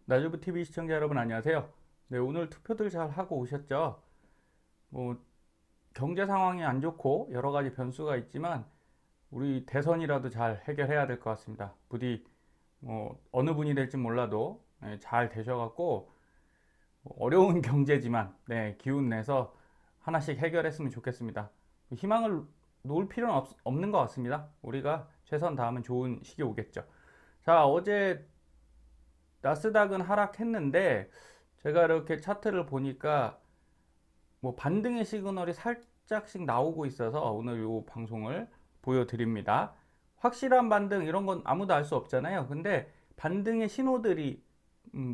나주부 TV 시청자 여러분 안녕하세요. 네, 오늘 투표들 잘 하고 오셨죠? 뭐 경제 상황이 안 좋고 여러 가지 변수가 있지만 우리 대선이라도 잘 해결해야 될 것 같습니다. 부디 어느 분이 될지 몰라도 잘 되셔갖고 어려운 경제지만 기운 내서 하나씩 해결했으면 좋겠습니다. 희망을 놓을 필요는 없는 것 같습니다. 우리가 최선 다하면 좋은 시기 오겠죠. 자, 어제 나스닥은 하락했는데 제가 이렇게 차트를 보니까 뭐 반등의 시그널이 살짝씩 나오고 있어서 오늘 이 방송을 보여드립니다. 확실한 반등 이런 건 아무도 알 수 없잖아요. 근데 반등의 신호들이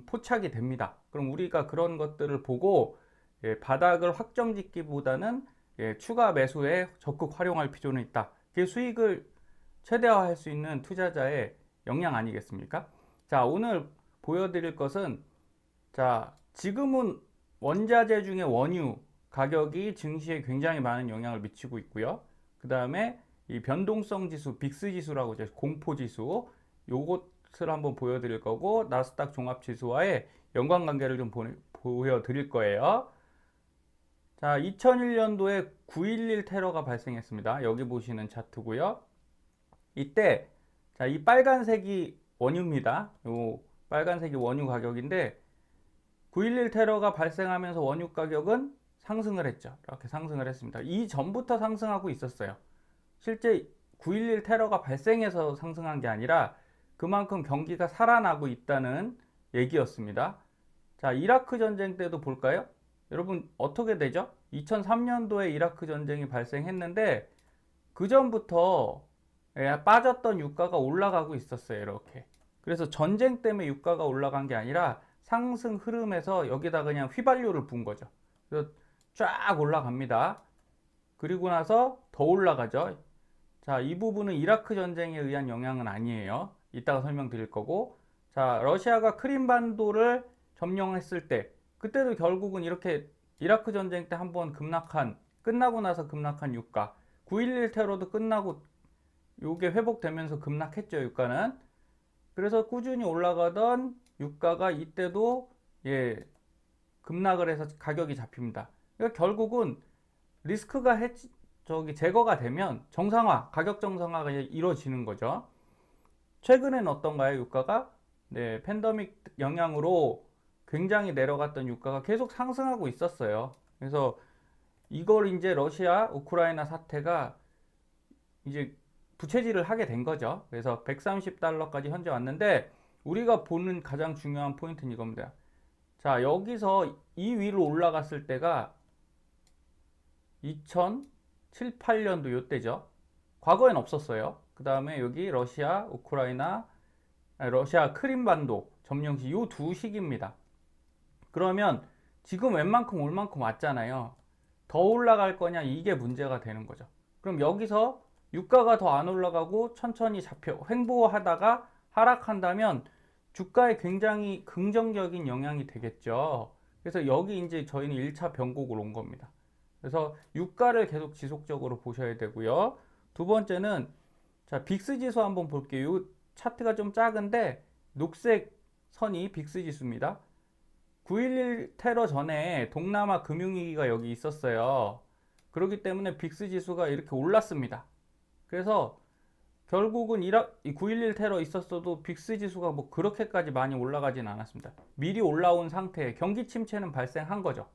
포착이 됩니다. 그럼 우리가 그런 것들을 보고 바닥을 확정짓기보다는 추가 매수에 적극 활용할 필요는 있다. 그게 수익을 최대화할 수 있는 투자자의 역량 아니겠습니까? 자, 오늘 보여드릴 것은 자, 지금은 원자재 중에 원유 가격이 증시에 굉장히 많은 영향을 미치고 있고요. 그 다음에 이 변동성 지수, 빅스 지수라고 이제 공포 지수, 요것을 한번 보여드릴 거고, 나스닥 종합 지수와의 연관관계를 좀 보여드릴 거예요. 자, 2001년도에 9.11 테러가 발생했습니다. 여기 보시는 차트고요. 이때, 자, 이 빨간색이 원유입니다. 요 빨간색이 원유 가격인데, 9.11 테러가 발생하면서 원유 가격은 상승을 했죠. 이렇게 상승을 했습니다. 이전부터 상승하고 있었어요. 실제 9.11 테러가 발생해서 상승한 게 아니라 그만큼 경기가 살아나고 있다는 얘기였습니다. 자, 이라크 전쟁 때도 볼까요? 여러분, 어떻게 되죠? 2003년도에 이라크 전쟁이 발생했는데 그 전부터 빠졌던 유가가 올라가고 있었어요. 이렇게. 그래서 전쟁 때문에 유가가 올라간 게 아니라 상승 흐름에서 여기다 그냥 휘발유를 분 거죠. 그래서 쫙 올라갑니다. 그리고 나서 더 올라가죠. 자, 이 부분은 이라크 전쟁에 의한 영향은 아니에요. 이따가 설명드릴 거고. 자, 러시아가 크림반도를 점령했을 때, 그때도 결국은 이렇게 이라크 전쟁 때 한번 끝나고 나서 급락한 유가, 9.11 테러도 끝나고 요게 회복되면서 급락했죠, 유가는. 그래서 꾸준히 올라가던 유가가 이때도 급락을 해서 가격이 잡힙니다. 그러니까 결국은 리스크가 제거가 되면 가격 정상화가 이루어지는 거죠. 최근엔 어떤가요, 유가가? 네, 팬데믹 영향으로 굉장히 내려갔던 유가가 계속 상승하고 있었어요. 그래서 이걸 이제 러시아, 우크라이나 사태가 이제 부채질을 하게 된 거죠. 그래서 130달러까지 현재 왔는데 우리가 보는 가장 중요한 포인트는 이겁니다. 자, 여기서 이 위로 올라갔을 때가 2007, 8년도 요때죠. 과거엔 없었어요. 그 다음에 여기 러시아 크림반도 점령시 요 두 시기입니다. 그러면 지금 웬만큼 올 만큼 왔잖아요. 더 올라갈 거냐 이게 문제가 되는 거죠. 그럼 여기서 유가가 더 안 올라가고 천천히 횡보하다가 하락한다면 주가에 굉장히 긍정적인 영향이 되겠죠. 그래서 여기 이제 저희는 1차 변곡을 온 겁니다. 그래서 유가를 계속 지속적으로 보셔야 되고요. 두 번째는 자, 빅스 지수 한번 볼게요. 이 차트가 좀 작은데 녹색 선이 빅스 지수입니다. 9.11 테러 전에 동남아 금융위기가 여기 있었어요. 그렇기 때문에 빅스 지수가 이렇게 올랐습니다. 그래서 결국은 9.11 테러 있었어도 빅스 지수가 뭐 그렇게까지 많이 올라가진 않았습니다. 미리 올라온 상태에 경기 침체는 발생한 거죠.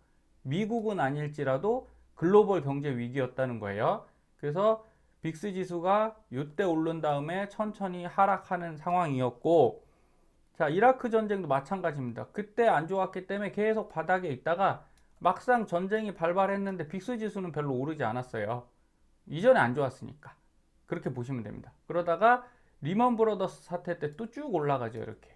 미국은 아닐지라도 글로벌 경제 위기였다는 거예요. 그래서 빅스 지수가 이때 오른 다음에 천천히 하락하는 상황이었고, 자, 이라크 전쟁도 마찬가지입니다. 그때 안 좋았기 때문에 계속 바닥에 있다가 막상 전쟁이 발발했는데 빅스 지수는 별로 오르지 않았어요. 이전에 안 좋았으니까. 그렇게 보시면 됩니다. 그러다가 리먼 브러더스 사태 때 또 쭉 올라가죠, 이렇게.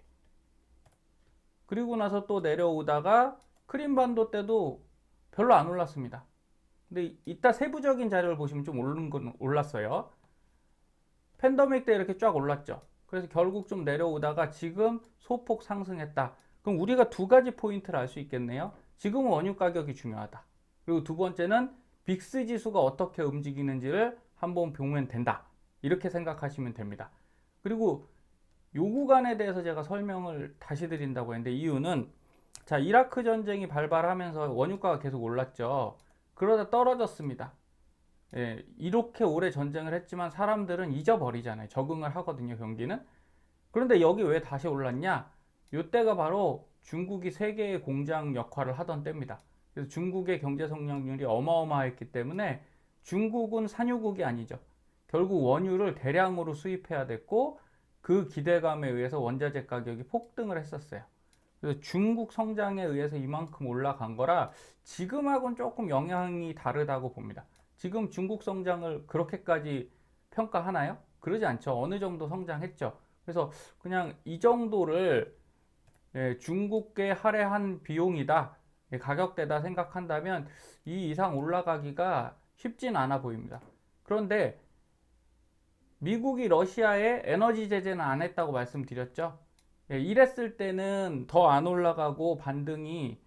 그리고 나서 또 내려오다가 크림반도 때도 별로 안 올랐습니다. 근데 이따 세부적인 자료를 보시면 좀 오른 건 올랐어요. 팬데믹 때 이렇게 쫙 올랐죠. 그래서 결국 좀 내려오다가 지금 소폭 상승했다. 그럼 우리가 두 가지 포인트를 알 수 있겠네요. 지금은 원유 가격이 중요하다. 그리고 두 번째는 빅스 지수가 어떻게 움직이는지를 한번 보면 된다. 이렇게 생각하시면 됩니다. 그리고 요 구간에 대해서 제가 설명을 다시 드린다고 했는데, 이유는 자, 이라크 전쟁이 발발하면서 원유가가 계속 올랐죠. 그러다 떨어졌습니다. 예, 이렇게 오래 전쟁을 했지만 사람들은 잊어버리잖아요. 적응을 하거든요, 경기는. 그런데 여기 왜 다시 올랐냐? 이때가 바로 중국이 세계의 공장 역할을 하던 때입니다. 그래서 중국의 경제 성장률이 어마어마했기 때문에 중국은 산유국이 아니죠. 결국 원유를 대량으로 수입해야 됐고 그 기대감에 의해서 원자재 가격이 폭등을 했었어요. 그래서 중국 성장에 의해서 이만큼 올라간 거라 지금하고는 조금 영향이 다르다고 봅니다. 지금 중국 성장을 그렇게까지 평가하나요? 그러지 않죠. 어느 정도 성장했죠. 그래서 그냥 이 정도를 중국계 할애한 비용이다, 가격대다 생각한다면 이 이상 올라가기가 쉽진 않아 보입니다. 그런데 미국이 러시아에 에너지 제재는 안 했다고 말씀드렸죠. 이랬을 때는 더 안 올라가고 반등이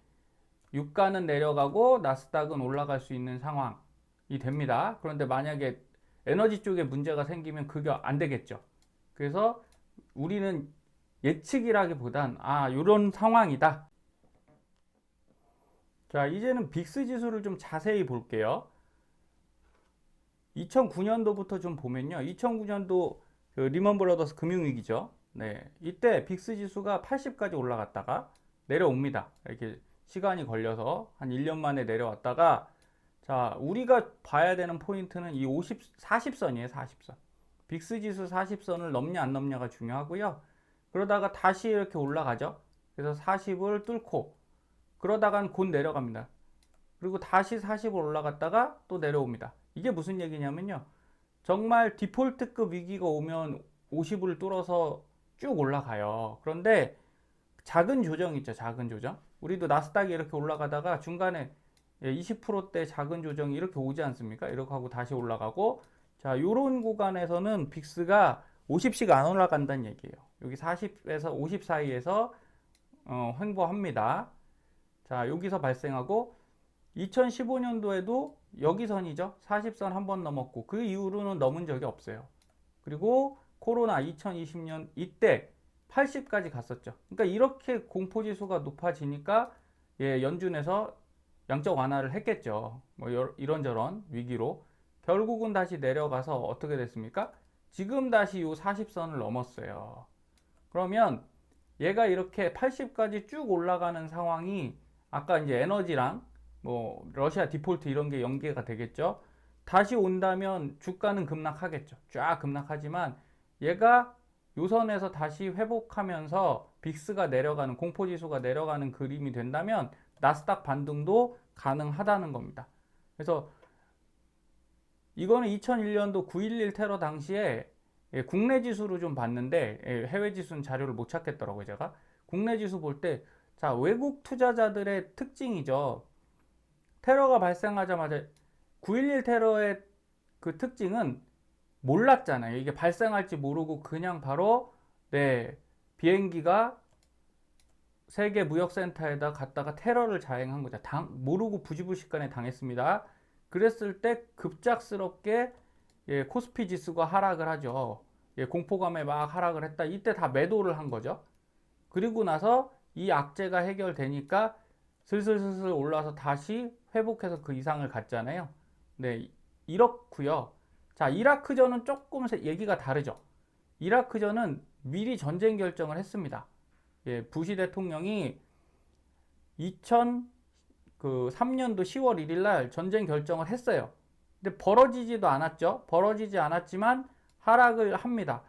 유가는 내려가고 나스닥은 올라갈 수 있는 상황이 됩니다. 그런데 만약에 에너지 쪽에 문제가 생기면 그게 안 되겠죠. 그래서 우리는 예측이라기보단 이런 상황이다. 자, 이제는 빅스 지수를 좀 자세히 볼게요. 2009년도부터 좀 보면요. 2009년도 그 리먼 브라더스 금융위기죠. 네, 이때 빅스 지수가 80까지 올라갔다가 내려옵니다. 이렇게 시간이 걸려서 한 1년 만에 내려왔다가, 자, 우리가 봐야 되는 포인트는 이 40선이에요, 40선. 빅스 지수 40선을 넘냐 안 넘냐가 중요하고요. 그러다가 다시 이렇게 올라가죠. 그래서 40을 뚫고 그러다간 곧 내려갑니다. 그리고 다시 40을 올라갔다가 또 내려옵니다. 이게 무슨 얘기냐면요. 정말 디폴트급 위기가 오면 50을 뚫어서 쭉 올라가요. 그런데 작은 조정 있죠. 작은 조정. 우리도 나스닥이 이렇게 올라가다가 중간에 20%대 작은 조정이 이렇게 오지 않습니까? 이렇게 하고 다시 올라가고, 자, 요런 구간에서는 빅스가 50씩 안 올라간다는 얘기예요. 여기 40에서 50 사이에서 횡보합니다. 자, 여기서 발생하고 2015년도에도 여기선이죠. 40선 한 번 넘었고 그 이후로는 넘은 적이 없어요. 그리고 코로나 2020년 이때 80까지 갔었죠. 그러니까 이렇게 공포지수가 높아지니까 연준에서 양적 완화를 했겠죠. 뭐 이런저런 위기로 결국은 다시 내려가서 어떻게 됐습니까? 지금 다시 요 40선을 넘었어요. 그러면 얘가 이렇게 80까지 쭉 올라가는 상황이 아까 이제 에너지랑 뭐 러시아 디폴트 이런 게 연계가 되겠죠. 다시 온다면 주가는 급락하겠죠. 쫙 급락하지만 얘가 요선에서 다시 회복하면서 빅스가 내려가는, 공포지수가 내려가는 그림이 된다면 나스닥 반등도 가능하다는 겁니다. 그래서 이거는 2001년도 9.11 테러 당시에 국내 지수로 좀 봤는데 해외 지수는 자료를 못 찾겠더라고요, 제가. 국내 지수 볼 때, 자, 외국 투자자들의 특징이죠. 테러가 발생하자마자 9.11 테러의 그 특징은 몰랐잖아요. 이게 발생할지 모르고 그냥 바로 비행기가 세계 무역센터에다 갔다가 테러를 자행한 거죠. 모르고 부지불식간에 당했습니다. 그랬을 때 급작스럽게 코스피 지수가 하락을 하죠. 공포감에 막 하락을 했다. 이때 다 매도를 한 거죠. 그리고 나서 이 악재가 해결되니까 슬슬 올라서 다시 회복해서 그 이상을 갔잖아요. 네, 이렇고요. 자, 이라크전은 조금 얘기가 다르죠. 이라크전은 미리 전쟁 결정을 했습니다. 부시 대통령이 2003년도 10월 1일 날 전쟁 결정을 했어요. 근데 벌어지지도 않았죠. 벌어지지 않았지만 하락을 합니다.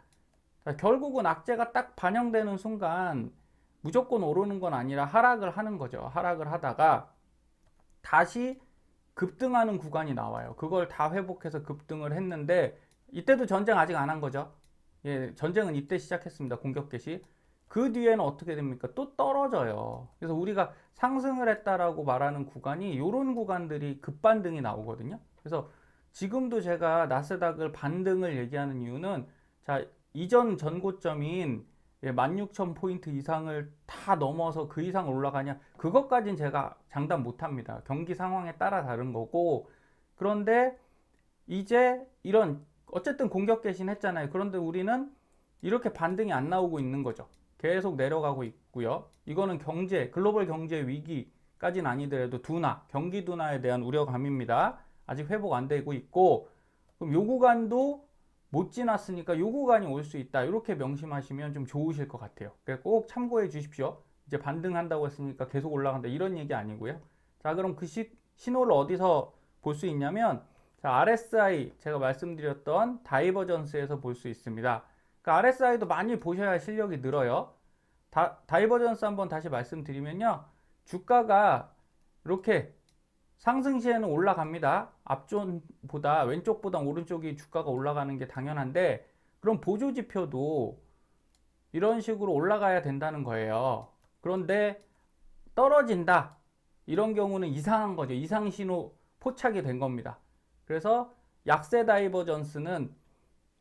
자, 결국은 악재가 딱 반영되는 순간 무조건 오르는 건 아니라 하락을 하는 거죠. 하락을 하다가 다시 급등하는 구간이 나와요. 그걸 다 회복해서 급등을 했는데 이때도 전쟁 아직 안 한 거죠. 전쟁은 이때 시작했습니다. 공격 개시. 그 뒤에는 어떻게 됩니까? 또 떨어져요. 그래서 우리가 상승을 했다라고 말하는 구간이 이런 구간들이 급반등이 나오거든요. 그래서 지금도 제가 나스닥을 반등을 얘기하는 이유는, 자, 이전 전고점인 16,000포인트 이상을 다 넘어서 그 이상 올라가냐, 그것까진 제가 장담 못합니다. 경기 상황에 따라 다른 거고. 그런데 이제 이런 어쨌든 공격 개신 했잖아요. 그런데 우리는 이렇게 반등이 안 나오고 있는 거죠. 계속 내려가고 있고요. 이거는 글로벌 경제 위기까지는 아니더라도 경기 둔화에 대한 우려감입니다. 아직 회복 안 되고 있고, 그럼 요 구간도 못 지났으니까 요 구간이 올 수 있다. 이렇게 명심하시면 좀 좋으실 것 같아요. 그러니까 꼭 참고해 주십시오. 이제 반등한다고 했으니까 계속 올라간다 이런 얘기 아니고요. 자, 그럼 그 신호를 어디서 볼 수 있냐면, 자, RSI 제가 말씀드렸던 다이버전스에서 볼 수 있습니다. 그러니까 RSI도 많이 보셔야 실력이 늘어요. 다이버전스 한번 다시 말씀드리면요. 주가가 이렇게 상승 시에는 올라갑니다. 앞존보다 왼쪽보다 오른쪽이 주가가 올라가는 게 당연한데, 그럼 보조 지표도 이런 식으로 올라가야 된다는 거예요. 그런데 떨어진다. 이런 경우는 이상한 거죠. 이상 신호 포착이 된 겁니다. 그래서 약세 다이버전스는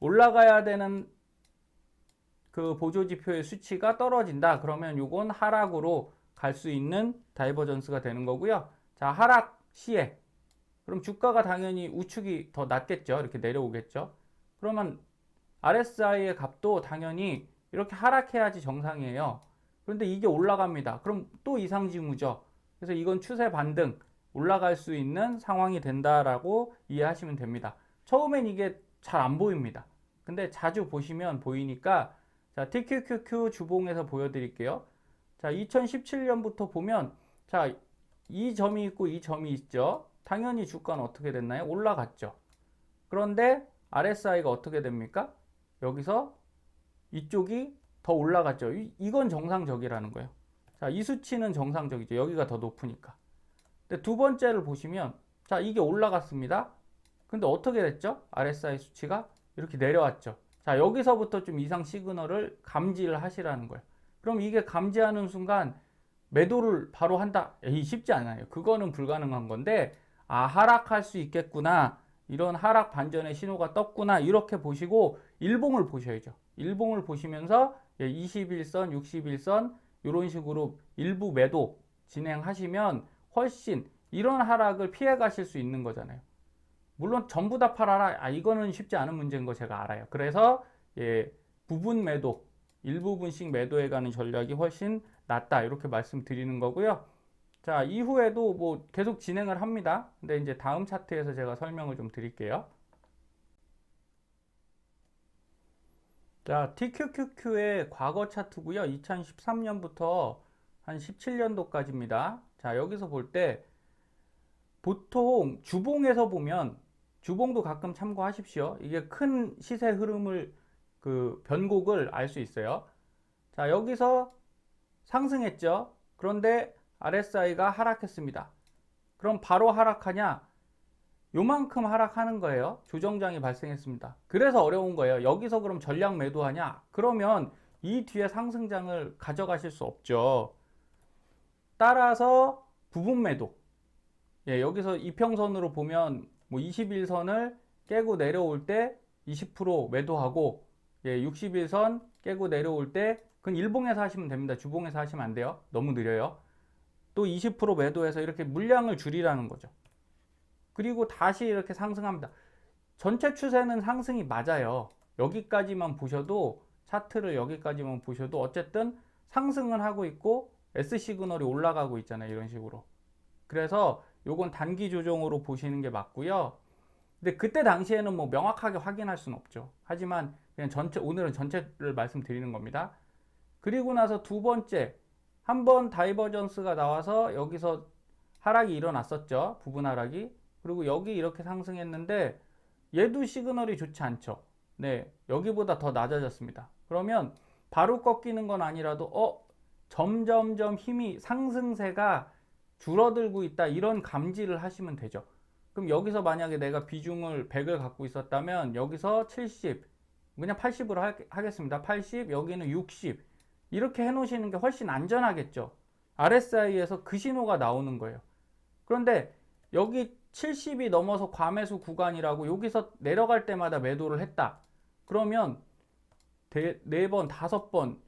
올라가야 되는 그 보조 지표의 수치가 떨어진다. 그러면 요건 하락으로 갈 수 있는 다이버전스가 되는 거고요. 자, 하락 시에 그럼 주가가 당연히 우측이 더 낮겠죠. 이렇게 내려오겠죠. 그러면 RSI의 값도 당연히 이렇게 하락해야지 정상이에요. 그런데 이게 올라갑니다. 그럼 또 이상징후죠. 그래서 이건 추세 반등, 올라갈 수 있는 상황이 된다라고 이해하시면 됩니다. 처음엔 이게 잘 안 보입니다. 근데 자주 보시면 보이니까, 자, TQQQ 주봉에서 보여드릴게요. 자, 2017년부터 보면, 자, 이 점이 있고 이 점이 있죠. 당연히 주가는 어떻게 됐나요? 올라갔죠. 그런데 RSI가 어떻게 됩니까? 여기서 이쪽이 더 올라갔죠. 이건 정상적이라는 거예요. 자, 이 수치는 정상적이죠. 여기가 더 높으니까. 근데 두 번째를 보시면, 자, 이게 올라갔습니다. 근데 어떻게 됐죠? RSI 수치가 이렇게 내려왔죠. 자, 여기서부터 좀 이상 시그널을 감지를 하시라는 거예요. 그럼 이게 감지하는 순간 매도를 바로 한다? 쉽지 않아요. 그거는 불가능한 건데, 아, 하락할 수 있겠구나. 이런 하락 반전의 신호가 떴구나. 이렇게 보시고 일봉을 보셔야죠. 일봉을 보시면서 21선, 61선 이런 식으로 일부 매도 진행하시면 훨씬 이런 하락을 피해 가실 수 있는 거잖아요. 물론 전부 다 팔아라. 이거는 쉽지 않은 문제인 거 제가 알아요. 그래서 부분 매도, 일부분씩 매도해 가는 전략이 훨씬 낫다. 이렇게 말씀드리는 거고요. 자, 이후에도 뭐 계속 진행을 합니다. 근데 이제 다음 차트에서 제가 설명을 좀 드릴게요. 자, TQQQ의 과거 차트고요. 2013년부터 한 17년도까지입니다. 자, 여기서 볼 때 보통 주봉에서 보면, 주봉도 가끔 참고하십시오. 이게 큰 시세 흐름을 변곡을 알 수 있어요. 자, 여기서 상승했죠. 그런데 RSI가 하락했습니다. 그럼 바로 하락하냐? 요만큼 하락하는 거예요. 조정장이 발생했습니다. 그래서 어려운 거예요. 여기서 그럼 전량 매도하냐? 그러면 이 뒤에 상승장을 가져가실 수 없죠. 따라서 부분 매도. 여기서 이평선으로 보면 뭐 21선을 깨고 내려올 때 20% 매도하고, 61선 깨고 내려올 때 그건 일봉에서 하시면 됩니다. 주봉에서 하시면 안 돼요. 너무 느려요. 또 20% 매도해서 이렇게 물량을 줄이라는 거죠. 그리고 다시 이렇게 상승합니다. 전체 추세는 상승이 맞아요. 여기까지만 보셔도, 차트를 여기까지만 보셔도 어쨌든 상승은 하고 있고 S 시그널이 올라가고 있잖아요. 이런 식으로. 그래서 요건 단기 조정으로 보시는 게 맞고요. 근데 그때 당시에는 뭐 명확하게 확인할 수는 없죠. 하지만 그냥 오늘은 전체를 말씀드리는 겁니다. 그리고 나서 두 번째, 한번 다이버전스가 나와서 여기서 하락이 일어났었죠. 부분 하락이. 그리고 여기 이렇게 상승했는데 얘도 시그널이 좋지 않죠. 네, 여기보다 더 낮아졌습니다. 그러면 바로 꺾이는 건 아니라도 점점점 힘이, 상승세가 줄어들고 있다, 이런 감지를 하시면 되죠. 그럼 여기서 만약에 내가 비중을 100을 갖고 있었다면 여기서 70, 그냥 80으로 하겠습니다. 80, 여기는 60, 이렇게 해놓으시는 게 훨씬 안전하겠죠. RSI에서 그 신호가 나오는 거예요. 그런데 여기 70이 넘어서 과매수 구간이라고 여기서 내려갈 때마다 매도를 했다. 그러면 4번,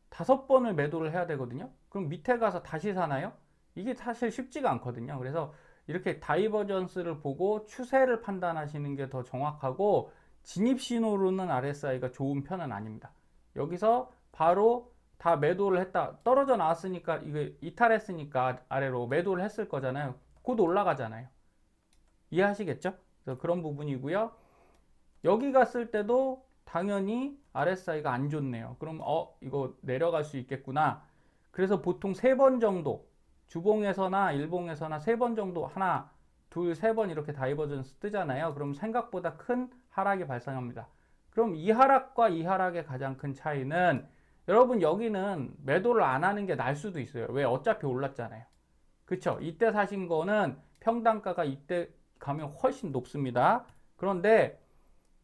5번을 매도를 해야 되거든요. 그럼 밑에 가서 다시 사나요? 이게 사실 쉽지가 않거든요. 그래서 이렇게 다이버전스를 보고 추세를 판단하시는 게 더 정확하고, 진입 신호로는 RSI가 좋은 편은 아닙니다. 여기서 바로 다 매도를 했다. 떨어져 나왔으니까 이게 이탈했으니까 아래로 매도를 했을 거잖아요. 곧 올라가잖아요. 이해하시겠죠? 그래서 그런 부분이고요. 여기 갔을 때도 당연히 RSI가 안 좋네요. 그럼 이거 내려갈 수 있겠구나. 그래서 보통 3번 정도 주봉에서나 일봉에서나 3번 정도 하나 둘, 3번 이렇게 다이버전스 뜨잖아요. 그럼 생각보다 큰 하락이 발생합니다. 그럼 이 하락과 이 하락의 가장 큰 차이는 여러분 여기는 매도를 안 하는 게 나을 수도 있어요. 왜? 어차피 올랐잖아요. 그쵸? 이때 사신 거는 평단가가 이때 가면 훨씬 높습니다. 그런데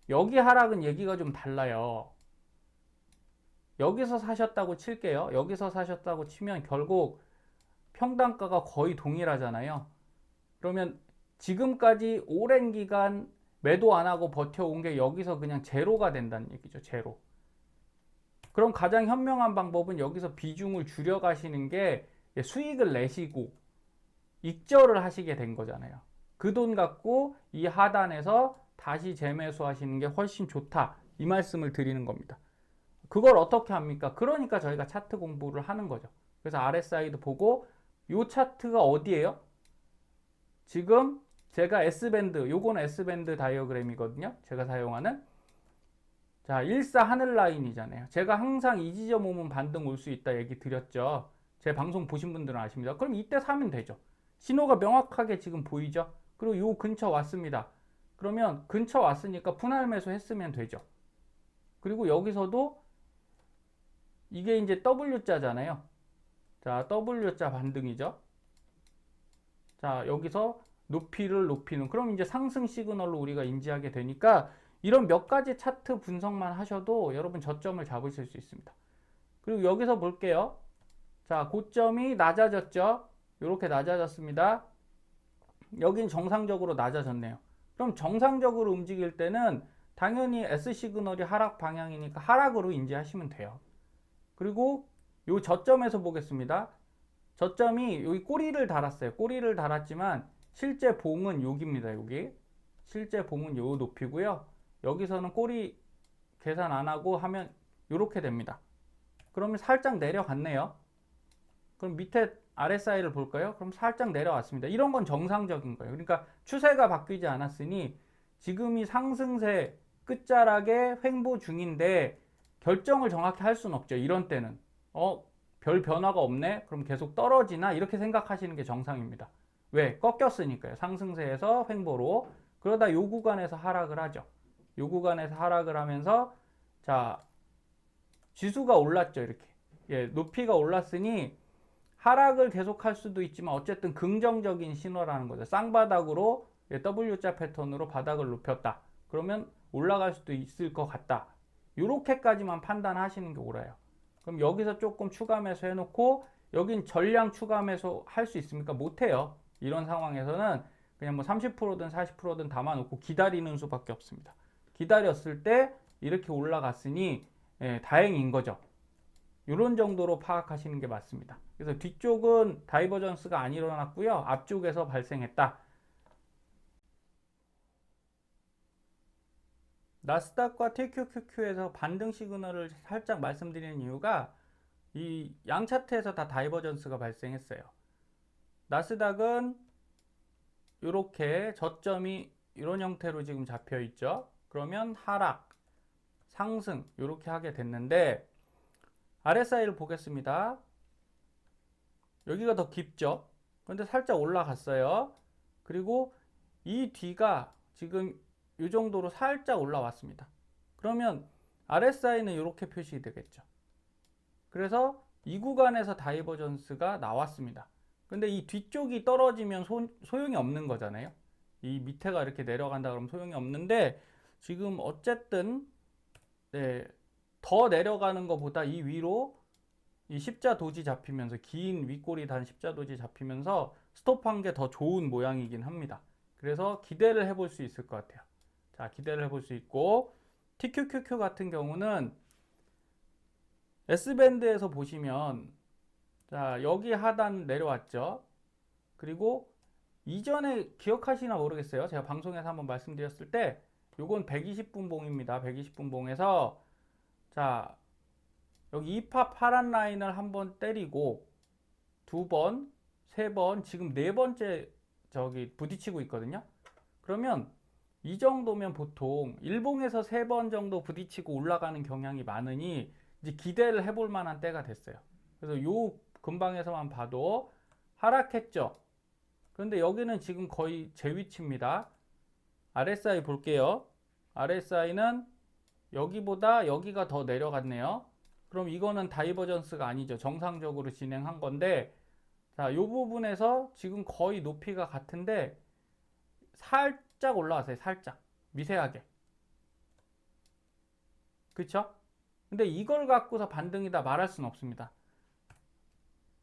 여기 하락은 얘기가 좀 달라요. 여기서 사셨다고 칠게요. 여기서 사셨다고 치면 결국 평단가가 거의 동일하잖아요. 그러면 지금까지 오랜 기간 매도 안 하고 버텨온 게 여기서 그냥 제로가 된다는 얘기죠. 제로. 그럼 가장 현명한 방법은 여기서 비중을 줄여 가시는 게 수익을 내시고 익절을 하시게 된 거잖아요. 그 돈 갖고 이 하단에서 다시 재매수 하시는 게 훨씬 좋다. 이 말씀을 드리는 겁니다. 그걸 어떻게 합니까? 그러니까 저희가 차트 공부를 하는 거죠. 그래서 RSI도 보고 이 차트가 어디예요? 지금 제가 S밴드, 요거는 S밴드 다이어그램이거든요. 제가 사용하는. 자, 14 하늘 라인이잖아요. 제가 항상 이 지점 오면 반등 올 수 있다 얘기 드렸죠. 제 방송 보신 분들은 아십니다. 그럼 이때 사면 되죠. 신호가 명확하게 지금 보이죠? 그리고 요 근처 왔습니다. 그러면 근처 왔으니까 분할 매수 했으면 되죠. 그리고 여기서도 이게 이제 W자잖아요. 자, W자 반등이죠. 자, 여기서 높이를 높이는, 그럼 이제 상승 시그널로 우리가 인지하게 되니까 이런 몇 가지 차트 분석만 하셔도 여러분 저점을 잡으실 수 있습니다. 그리고 여기서 볼게요. 자, 고점이 낮아졌죠. 이렇게 낮아졌습니다. 여긴 정상적으로 낮아졌네요. 그럼 정상적으로 움직일 때는 당연히 S 시그널이 하락 방향이니까 하락으로 인지하시면 돼요. 그리고 요 저점에서 보겠습니다. 저점이 여기 꼬리를 달았어요. 꼬리를 달았지만 실제 봉은 여기입니다. 여기. 실제 봉은 요 높이고요. 여기서는 꼬리 계산 안 하고 하면 이렇게 됩니다. 그러면 살짝 내려갔네요. 그럼 밑에 RSI를 볼까요? 그럼 살짝 내려왔습니다. 이런 건 정상적인 거예요. 그러니까 추세가 바뀌지 않았으니 지금이 상승세 끝자락에 횡보 중인데 결정을 정확히 할 수는 없죠. 이런 때는 별 변화가 없네? 그럼 계속 떨어지나? 이렇게 생각하시는 게 정상입니다. 왜? 꺾였으니까요. 상승세에서 횡보로. 그러다 요 구간에서 하락을 하죠. 요 구간에서 하락을 하면서 자, 지수가 올랐죠. 이렇게. 예, 높이가 올랐으니 하락을 계속할 수도 있지만 어쨌든 긍정적인 신호라는 거죠. 쌍바닥으로 W자 패턴으로 바닥을 높였다. 그러면 올라갈 수도 있을 것 같다. 이렇게까지만 판단하시는 게 옳아요. 그럼 여기서 조금 추가 매수 해놓고 여긴 전량 추가 매수 할 수 있습니까? 못해요. 이런 상황에서는 그냥 뭐 30%든 40%든 담아놓고 기다리는 수밖에 없습니다. 기다렸을 때 이렇게 올라갔으니 다행인 거죠. 이런 정도로 파악하시는 게 맞습니다. 그래서 뒤쪽은 다이버전스가 안 일어났고요. 앞쪽에서 발생했다. 나스닥과 TQQQ에서 반등 시그널을 살짝 말씀드리는 이유가 이 양차트에서 다 다이버전스가 발생했어요. 나스닥은 이렇게 저점이 이런 형태로 지금 잡혀 있죠. 그러면 하락, 상승 이렇게 하게 됐는데 RSI를 보겠습니다. 여기가 더 깊죠. 그런데 살짝 올라갔어요. 그리고 이 뒤가 지금 이 정도로 살짝 올라왔습니다. 그러면 RSI는 이렇게 표시되겠죠. 그래서 이 구간에서 다이버전스가 나왔습니다. 근데 이 뒤쪽이 떨어지면 소용이 없는 거잖아요. 이 밑에가 이렇게 내려간다 그러면 소용이 없는데 지금 어쨌든 더 내려가는 것보다 이 위로 이 십자 도지 잡히면서 긴 윗꼬리 단 십자 도지 잡히면서 스톱한 게 더 좋은 모양이긴 합니다. 그래서 기대를 해볼 수 있을 것 같아요. 자, 기대를 해볼 수 있고 TQQQ 같은 경우는 S밴드에서 보시면 자, 여기 하단 내려왔죠. 그리고 이전에 기억하시나 모르겠어요. 제가 방송에서 한번 말씀드렸을 때 요건 120분봉입니다. 120분봉에서 자, 여기 2파 파란 라인을 한번 때리고 두 번, 세 번, 지금 네 번째 저기 부딪히고 있거든요. 그러면 이 정도면 보통 일봉에서 세 번 정도 부딪히고 올라가는 경향이 많으니 이제 기대를 해볼 만한 때가 됐어요. 그래서 요 근방에서만 봐도 하락했죠. 그런데 여기는 지금 거의 제 위치입니다. RSI 볼게요. RSI는 여기보다 여기가 더 내려갔네요. 그럼 이거는 다이버전스가 아니죠. 정상적으로 진행한 건데, 자, 이 부분에서 지금 거의 높이가 같은데 살짝 올라왔어요. 살짝 미세하게. 그쵸? 근데 이걸 갖고서 반등이다 말할 수는 없습니다.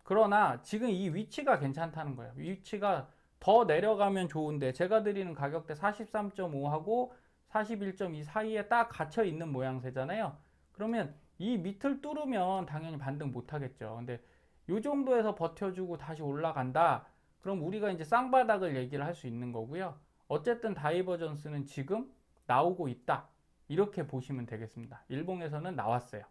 그러나 지금 이 위치가 괜찮다는 거예요. 위치가 더 내려가면 좋은데 제가 드리는 가격대 43.5하고 41.2 사이에 딱 갇혀 있는 모양새잖아요. 그러면 이 밑을 뚫으면 당연히 반등 못 하겠죠. 근데 이 정도에서 버텨주고 다시 올라간다. 그럼 우리가 이제 쌍바닥을 얘기를 할 수 있는 거고요. 어쨌든 다이버전스는 지금 나오고 있다. 이렇게 보시면 되겠습니다. 일봉에서는 나왔어요.